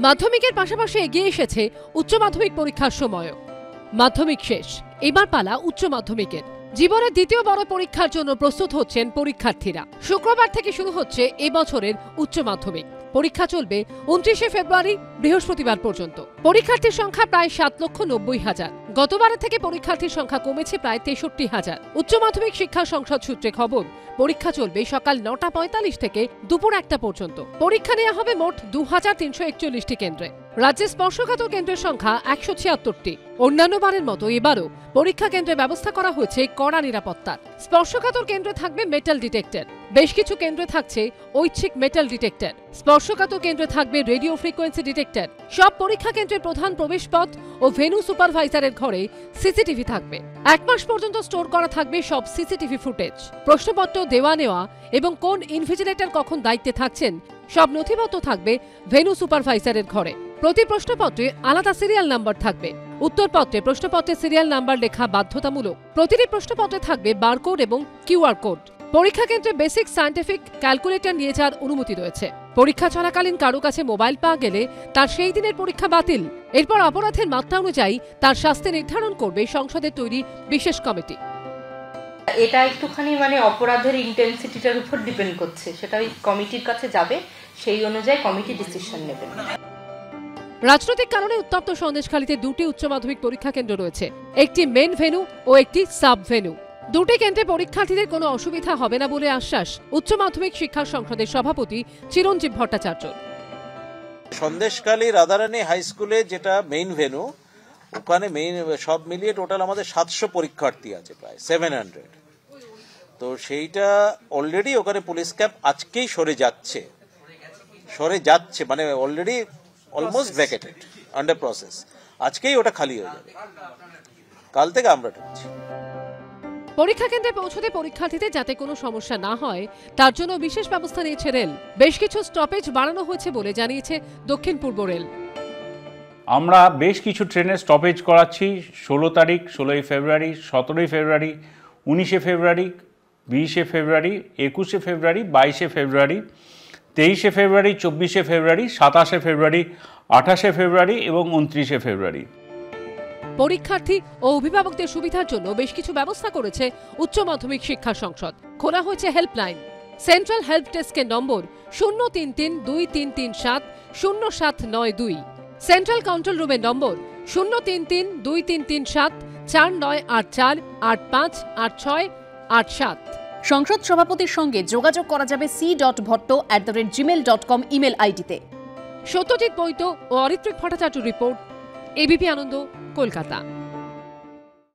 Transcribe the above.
মাধ্যমিকের পাশাপাশি এগিয়ে এসেছে উচ্চ মাধ্যমিক পরীক্ষার সময়ও। মাধ্যমিক শেষ, এবার পালা উচ্চ মাধ্যমিকের। জীবনের দ্বিতীয় বড় পরীক্ষার জন্য প্রস্তুত হচ্ছেন পরীক্ষার্থীরা। শুক্রবার থেকে শুরু হচ্ছে এবছরের উচ্চ মাধ্যমিক। পরীক্ষা চলবে 29শে ফেব্রুয়ারি বৃহস্পতিবার পর্যন্ত। পরীক্ষার্থীর সংখ্যা প্রায় 7,90,000। গতবারের থেকে পরীক্ষার্থীর সংখ্যা কমেছে প্রায় 63,000। উচ্চ মাধ্যমিক শিক্ষা সংসদ সূত্রে খবর, পরীক্ষা চলবে সকাল 9:45 থেকে দুপুর 1টা পর্যন্ত। পরীক্ষা নেওয়া হবে মোট 2341টি কেন্দ্রে। রাজ্যে স্পর্শকাতর কেন্দ্রের সংখ্যা 176টি। অন্যান্য বারের মতো এবারও পরীক্ষা কেন্দ্রে ব্যবস্থা করা হয়েছে কড়া নিরাপত্তার। স্পর্শকাতর কেন্দ্রে থাকবে মেটাল ডিটেক্টর, বেশ কিছু কেন্দ্রে থাকছে ঐচ্ছিক মেটাল ডিটেক্টর। স্পর্শকাতর কেন্দ্রে থাকবে রেডিও ফ্রিকোয়েন্সি ডিটেক্টর। সব পরীক্ষা কেন্দ্রের প্রধান প্রবেশপথ ও ভেন্যু সুপারভাইজারের ঘরে সিসিটিভি থাকবে। 1 মাস পর্যন্ত স্টোর করা থাকবে সব সিসিটিভি ফুটেজ। প্রশ্নপত্র দেওয়া নেওয়া এবং কোন ইনভিজিলেটর কখন দায়িত্বে থাকছেন সব নথিপত্র থাকবে ভেন্যু সুপারভাইজারের ঘরে। প্রতি প্রশ্নপত্রে আলাদা সিরিয়াল নাম্বার থাকবে। উত্তরপত্রে প্রশ্নপত্রের সিরিয়াল নাম্বার লেখা বাধ্যতামূলক। প্রতিটি প্রশ্নপত্রে থাকবে বারকোড এবং কিউআর কোড। পরীক্ষা কেন্দ্রে বেসিক সায়েন্টিফিক ক্যালকুলেটর নিয়ে যাওয়ার অনুমতি রয়েছে। পরীক্ষা চলাকালীন কারো কাছে মোবাইল পাওয়া গেলে তার সেই দিনের পরীক্ষা বাতিল। এরপর অপরাধের মাত্রা অনুযায়ী তার শাস্তি নির্ধারণ করবে সংসদের তৈরি বিশেষ কমিটি। এটা একটুখানি অপরাধের ইন্টেন্সিটিটার উপর ডিপেন্ড করছে, সেটা ওই কমিটির কাছে যাবে, সেই অনুযায়ী কমিটি ডিসিশন নেবে। রাজনৈতিক কারণে উত্তপ্ত সন্দেশখালীতে 2টি উচ্চ মাধ্যমিক পরীক্ষা কেন্দ্র রয়েছে, একটি মেন ভেন্যু ও একটি সাব ভেন্যু। 2টি কেন্দ্রে পরীক্ষার্থীদের কোনো অসুবিধা হবে না বলে আশ্বাস উচ্চ মাধ্যমিক শিক্ষা সংসদের সভাপতি চিরঞ্জীব ভট্টাচার্য। সন্দেশখালী রাধারানী হাই স্কুলে যেটা মেইন ভেন্যু, ওখানে সব মিলিয়ে টোটাল আমাদের 700 পরীক্ষার্থী আছে, প্রায় 700। তো সেইটা অলরেডি ওখানে পুলিশ ক্যাম্প আজকেই সরে যাচ্ছে, অলরেডি অলমোস্ট ভ্যাকেটেড, আন্ডার প্রসেস। আজকেই ওটা খালি হয়ে যাবে, কাল থেকে আমরা ঢুকছি। পরীক্ষা কেন্দ্রে পৌঁছতে পরীক্ষার্থীদের যাতে কোনো সমস্যা না হয় তার জন্য বিশেষ ব্যবস্থা নিয়েছে রেল। বেশ কিছু স্টপেজ বাড়ানো হয়েছে বলে জানিয়েছে দক্ষিণ পূর্ব রেল। আমরা বেশ কিছু ট্রেনের স্টপেজ করাচ্ছি 16 তারিখ, 16 ফেব্রুয়ারি, 17 ফেব্রুয়ারি, 19 ফেব্রুয়ারি, 20 ফেব্রুয়ারি, 21 ফেব্রুয়ারি, 22 ফেব্রুয়ারি, 23 ফেব্রুয়ারি, 24 ফেব্রুয়ারি, 27 ফেব্রুয়ারি, 28 ফেব্রুয়ারি এবং 29 ফেব্রুয়ারি। পরীক্ষার্থী ও অভিভাবকদের সুবিধার জন্য বেশ কিছু ব্যবস্থা করেছে উচ্চ মাধ্যমিক শিক্ষা সংসদ। খোলা হয়েছে হেল্পলাইন। সেন্ট্রাল হেল্প ডেস্কের নম্বর 033-2337-0792। সেন্ট্রাল কন্ট্রোল রুমের নম্বর 033-2337-4984-858687। সংসদ সভাপতির সঙ্গে যোগাযোগ করা যাবে c.bhotto@gmail.com ইমেল আইডিতে। সত্যজিৎ বৈদ্য ও অরিত্রিক ভট্টাচার্য রিপোর্ট, এবিপি আনন্দ, কলকাতা।